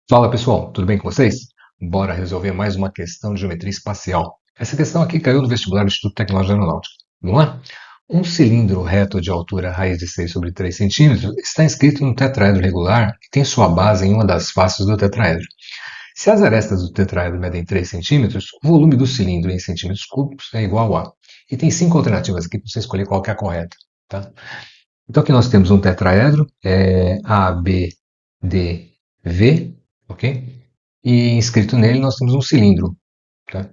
Fala pessoal, tudo bem com vocês? Bora resolver mais uma questão de geometria espacial. Essa questão aqui caiu no vestibular do Instituto Tecnológico de Aeronáutica. Vamos lá? Um cilindro reto de altura raiz de 6 sobre 3 centímetros está inscrito em um tetraedro regular e tem sua base em uma das faces do tetraedro. Se as arestas do tetraedro medem 3 centímetros, o volume do cilindro em centímetros cúbicos é igual a... E tem 5 alternativas aqui para você escolher qual que é a correta. Tá? Então aqui nós temos um tetraedro, A, B, D, V, ok? E inscrito nele nós temos um cilindro. Tá?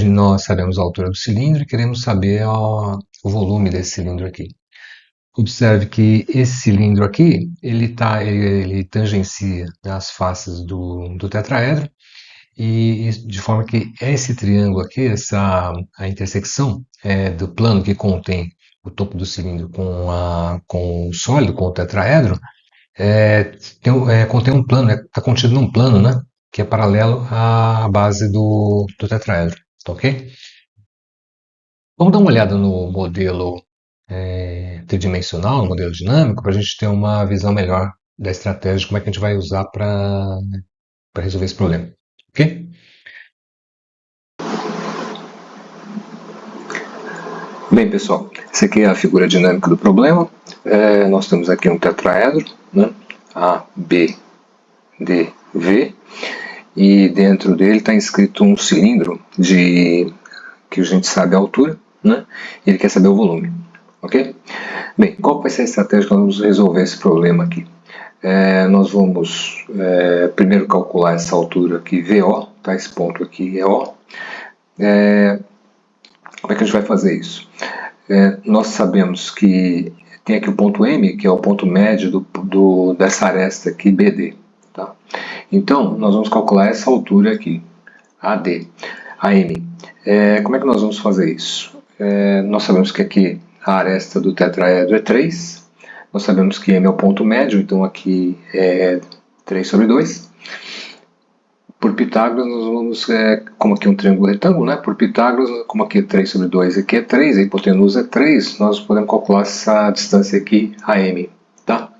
Nós sabemos a altura do cilindro e queremos saber o volume desse cilindro aqui. Observe que esse cilindro aqui, ele tangencia as faces do tetraedro e de forma que esse triângulo aqui, a intersecção do plano que contém o topo do cilindro com o sólido, com o tetraedro, é, contém um plano, está contido num plano, né? Que é paralelo à base do tetraedro, tá ok? Vamos dar uma olhada no modelo tridimensional, no modelo dinâmico, para a gente ter uma visão melhor da estratégia, de como é que a gente vai usar para resolver esse problema, ok? Bem, pessoal, essa aqui é a figura dinâmica do problema. Nós temos aqui um tetraedro, né? A, B, D, V, e dentro dele está inscrito um cilindro que a gente sabe a altura, né? E ele quer saber o volume, ok? Bem, qual vai ser a estratégia que nós vamos resolver esse problema aqui? Nós vamos primeiro calcular essa altura aqui, VO, tá? Esse ponto aqui é O. Como é que a gente vai fazer isso? Nós sabemos que tem aqui o ponto M, que é o ponto médio dessa aresta aqui, BD. Tá? Então, nós vamos calcular essa altura aqui, AD, AM. Como é que nós vamos fazer isso? Nós sabemos que aqui a aresta do tetraedro é 3, nós sabemos que M é o ponto médio, então aqui é 3 sobre 2. Por Pitágoras, nós vamos, como aqui é um triângulo retângulo, né? Por Pitágoras, como aqui é 3 sobre 2, aqui é 3, a hipotenusa é 3, nós podemos calcular essa distância aqui, AM. Tá?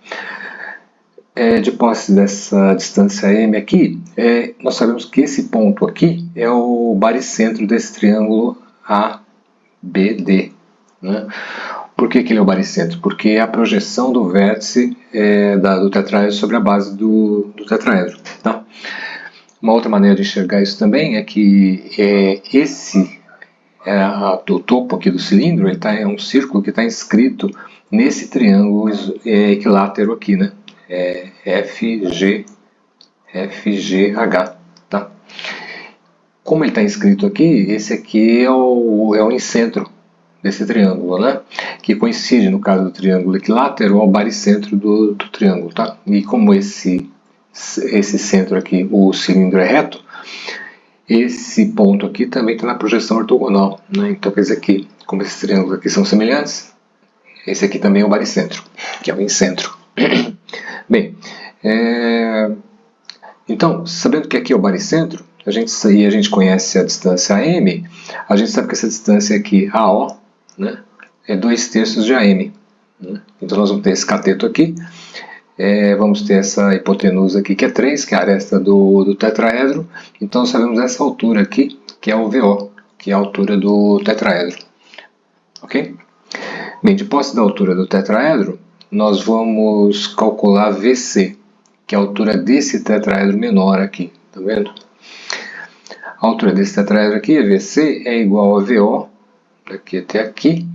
De posse dessa distância M aqui, nós sabemos que esse ponto aqui é o baricentro desse triângulo ABD. Né? Por que ele é o baricentro? Porque é a projeção do vértice do tetraedro sobre a base do tetraedro. Tá? Uma outra maneira de enxergar isso também é que o topo aqui do cilindro é um círculo que está inscrito nesse triângulo equilátero aqui, né? FGH. Tá? Como ele está inscrito aqui, esse aqui é o incentro desse triângulo, né? Que coincide, no caso do triângulo equilátero, ao baricentro do triângulo. Tá? E como esse centro aqui, o cilindro é reto, esse ponto aqui também está na projeção ortogonal. Né? Então quer dizer que, como esses triângulos aqui são semelhantes, esse aqui também é o baricentro, que é o incentro. Bem, então, sabendo que aqui é o baricentro, a gente conhece a distância AM, a gente sabe que essa distância aqui, AO, né, é 2/3 de AM. Né? Então nós vamos ter esse cateto aqui, vamos ter essa hipotenusa aqui, que é 3, que é a aresta do tetraedro. Então nós sabemos essa altura aqui, que é o VO, que é a altura do tetraedro. Ok? Bem, de posse da altura do tetraedro, nós vamos calcular VC, que é a altura desse tetraedro menor aqui. Tá vendo? A altura desse tetraedro aqui, VC, é igual a VO, daqui até aqui,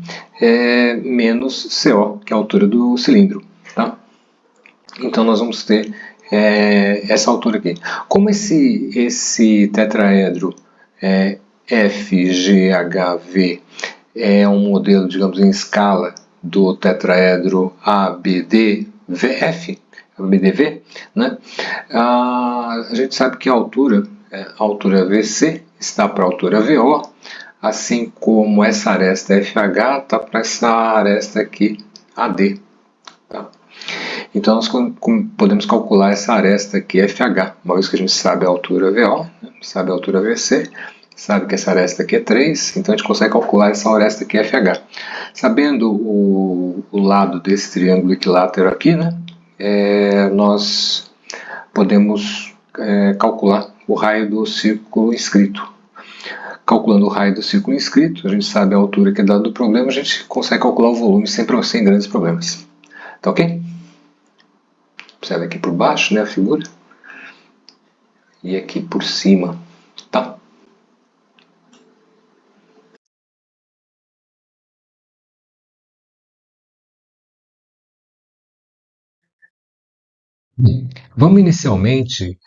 menos CO, que é a altura do cilindro. Tá? Então nós vamos ter essa altura aqui. Como esse tetraedro FGHV é um modelo, digamos, em escala do tetraedro ABDVF, ABDV, né? A gente sabe que a altura VC está para a altura VO, assim como essa aresta FH está para essa aresta aqui AD. Tá? Então nós podemos calcular essa aresta aqui FH, uma vez que a gente sabe a altura VO, né? Sabe a altura VC, sabe que essa aresta aqui é 3, então a gente consegue calcular essa aresta aqui FH. Sabendo o lado desse triângulo equilátero aqui, né, nós podemos calcular o raio do círculo inscrito. Calculando o raio do círculo inscrito, a gente sabe a altura que é dada do problema, a gente consegue calcular o volume sem grandes problemas. Tá ok? Observe aqui por baixo, né, a figura, e aqui por cima, tá? Vamos inicialmente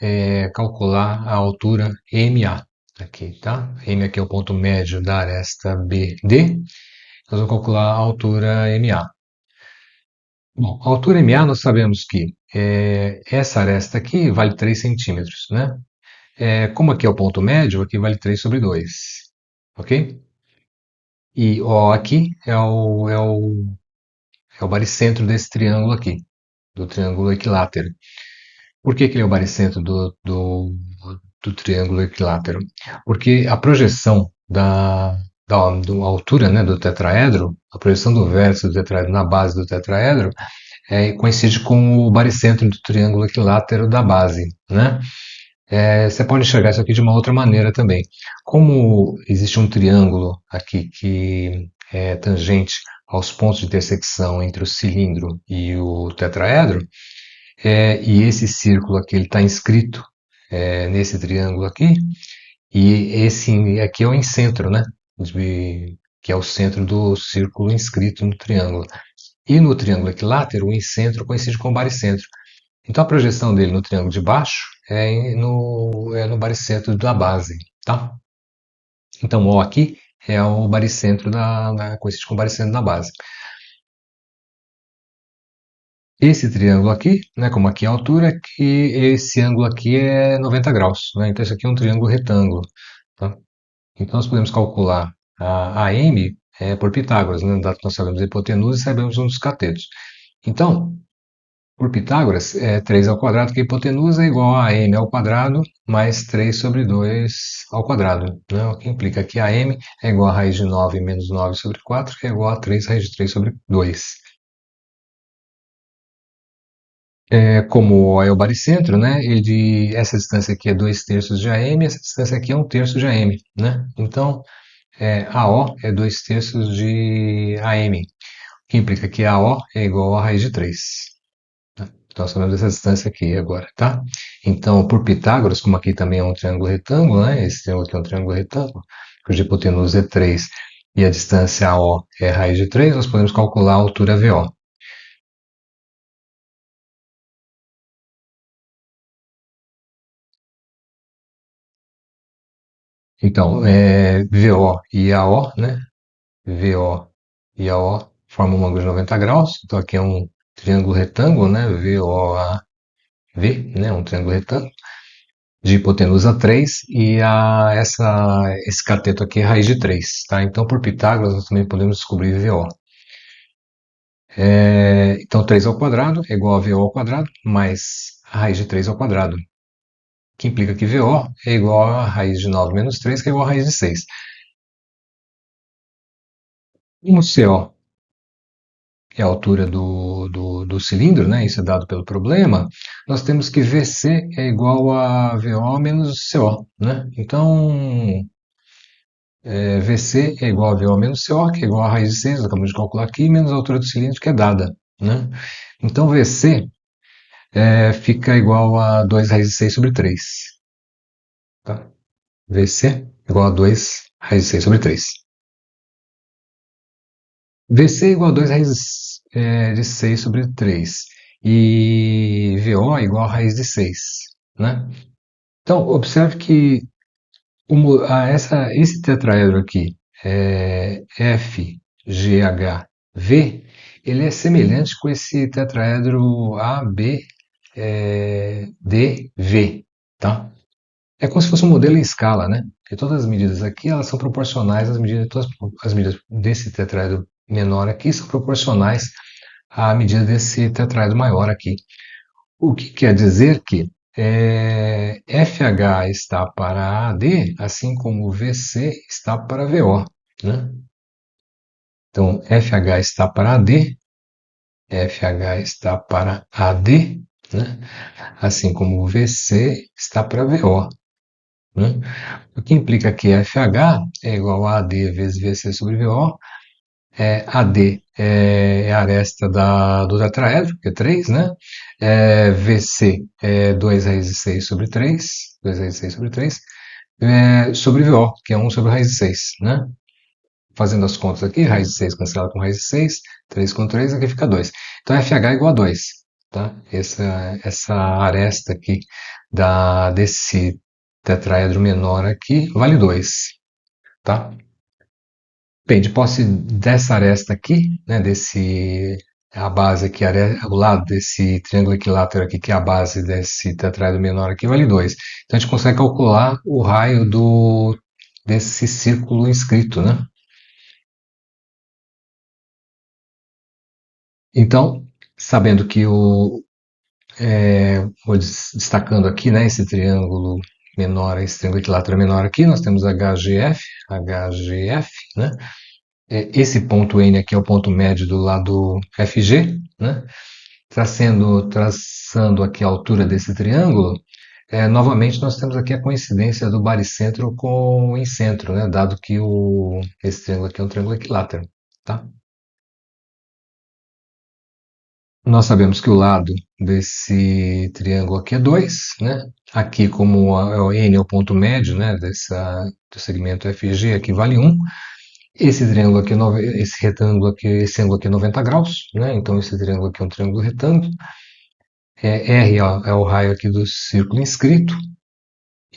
calcular a altura MA. Aqui, tá? M aqui é o ponto médio da aresta BD. Nós vamos calcular a altura MA. Bom, a altura MA nós sabemos que essa aresta aqui vale 3 centímetros, né? Como aqui é o ponto médio, aqui vale 3 sobre 2. Ok? E O aqui é o baricentro desse triângulo aqui, do triângulo equilátero. Por que ele é o baricentro do triângulo equilátero? Porque a projeção da altura, né, do tetraedro, a projeção do vértice do tetraedro na base do tetraedro, coincide com o baricentro do triângulo equilátero da base, né? Você pode enxergar isso aqui de uma outra maneira também. Como existe um triângulo aqui que é tangente aos pontos de intersecção entre o cilindro e o tetraedro, e esse círculo aqui está inscrito nesse triângulo aqui, e esse aqui é o incentro, né? Que é o centro do círculo inscrito no triângulo. E no triângulo equilátero, o incentro coincide com o baricentro. Então a projeção dele no triângulo de baixo é no baricentro da base, tá? Então O aqui é o baricentro coincide com o baricentro da base. Esse triângulo aqui, né, como aqui é a altura, que esse ângulo aqui é 90 graus, né? Então isso aqui é um triângulo retângulo, tá? Então nós podemos calcular a AM por Pitágoras, né? Dado que nós sabemos a hipotenusa e sabemos um dos catetos. Então, por Pitágoras, 3 ao quadrado, que a hipotenusa é igual a m ao quadrado mais 3 sobre 2 ao quadrado, né? O que implica que a m é igual a raiz de 9 menos 9 sobre 4, que é igual a 3 raiz de 3 sobre 2. Como é o baricentro, né? Essa distância aqui é 2 terços de AM, essa distância aqui é 1 terço de AM, né? Então, AO é 2 terços de AM, o que implica que AO é igual a raiz de 3. Tá? Então, nós sabemos dessa distância aqui agora, tá? Então, por Pitágoras, como aqui também é um triângulo retângulo, né? Esse triângulo aqui é um triângulo retângulo, cuja hipotenusa é 3 e a distância AO é raiz de 3, nós podemos calcular a altura VO. Então, VO e AO, né? VO e AO formam um ângulo de 90 graus. Então, aqui é um triângulo retângulo, né? VOAV, né? Um triângulo retângulo de hipotenusa 3 e esse cateto aqui é raiz de 3, tá? Então, por Pitágoras, nós também podemos descobrir VO. Então, 3 ao quadrado é igual a VO ao quadrado mais a raiz de 3 ao quadrado, que implica que VO é igual a raiz de 9 menos 3, que é igual a raiz de 6. Como CO é a altura do cilindro, né? Isso é dado pelo problema, nós temos que VC é igual a VO menos CO, né? Então, VC é igual a VO menos CO, que é igual a raiz de 6, acabamos de calcular aqui, menos a altura do cilindro, que é dada, né? Então, VC fica igual a 2 raiz de 6 sobre 3. Tá? VC igual a 2 raiz de 6 sobre 3. VC igual a 2 raízes de 6 sobre 3. E VO igual a raiz de 6. Né? Então, observe que esse tetraedro aqui, FGHV, ele é semelhante com esse tetraedro ABDV. Tá? É como se fosse um modelo em escala, né? Porque todas as medidas aqui elas são proporcionais às medidas, todas as medidas desse tetraedro menor aqui são proporcionais à medida desse tetraedro maior aqui. O que quer dizer que FH está para AD, assim como VC está para VO. Né? Então, FH está para AD, FH está para AD, né? Assim como o VC está para VO, né? O que implica que FH é igual a AD vezes VC sobre VO. AD é a aresta do tetraedro, que é 3, né? VC é 2 raiz de 6 sobre 3, 2 raiz de 6 sobre 3, sobre VO, que é 1 sobre raiz de 6, né? Fazendo as contas aqui, raiz de 6 cancelado com raiz de 6, 3 com 3, aqui fica 2. Então, FH é igual a 2, tá? Essa aresta aqui desse tetraedro menor aqui vale 2, tá? Bem, de posse dessa aresta aqui, né, a base aqui, o lado desse triângulo equilátero aqui, que é a base desse tetraedro menor aqui, vale 2. Então, a gente consegue calcular o raio desse círculo inscrito, né? Então, sabendo que vou destacando aqui, né, esse triângulo menor, esse triângulo equilátero menor aqui, nós temos HGF, né? Esse ponto N aqui é o ponto médio do lado FG, né? Traçando aqui a altura desse triângulo, novamente nós temos aqui a coincidência do baricentro com o incentro, né? Dado que esse triângulo aqui é um triângulo equilátero, tá? Nós sabemos que o lado desse triângulo aqui é 2, né? Aqui, como o N é o ponto médio, né, do segmento FG, aqui vale 1. Esse triângulo aqui, esse ângulo aqui é 90 graus, né? Então esse triângulo aqui é um triângulo retângulo. R é o raio aqui do círculo inscrito.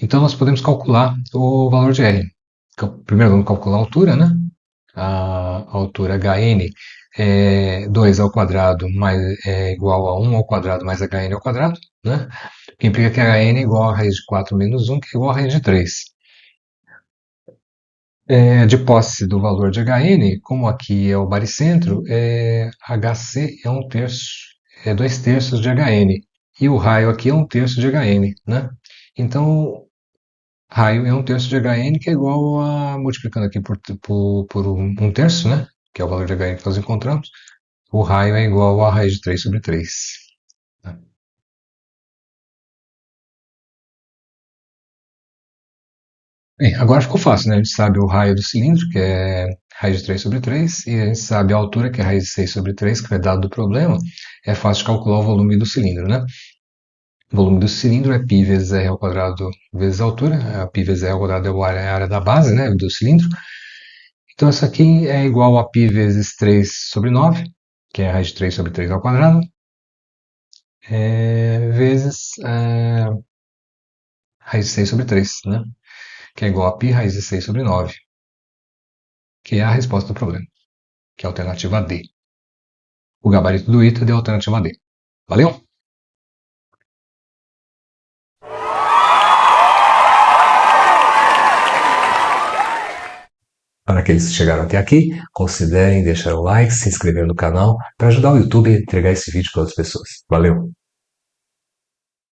Então nós podemos calcular o valor de R. Primeiro vamos calcular a altura, né? A altura HN é 2 ao quadrado é igual a 1 ao quadrado mais HN ao quadrado, né? Que implica que HN é igual a raiz de 4 menos 1, que é igual a raiz de 3. De posse do valor de Hn, como aqui é o baricentro, Hc é 1/3, é 2/3 de Hn. E o raio aqui é 1/3 de Hn, né? Então, raio é 1/3 de Hn, que é igual a, multiplicando aqui por 1/3, né? Que é o valor de Hn que nós encontramos, o raio é igual a raiz de 3 sobre 3. Né? Bem, agora ficou fácil, né? A gente sabe o raio do cilindro, que é raiz de 3 sobre 3, e a gente sabe a altura, que é raiz de 6 sobre 3, que foi dado do problema. É fácil de calcular o volume do cilindro, né? O volume do cilindro é π vezes r ao quadrado vezes a altura. A π vezes r ao quadrado é a área da base, né, do cilindro. Então, isso aqui é igual a π vezes 3 sobre 9, que é a raiz de 3 sobre 3 ao quadrado, vezes raiz de 6 sobre 3, né? Que é igual a π raiz de 6 sobre 9, que é a resposta do problema, que é a alternativa D. O gabarito do item é a alternativa D. Valeu? Para aqueles que chegaram até aqui, considerem deixar o like, se inscrever no canal para ajudar o YouTube a entregar esse vídeo para outras pessoas. Valeu!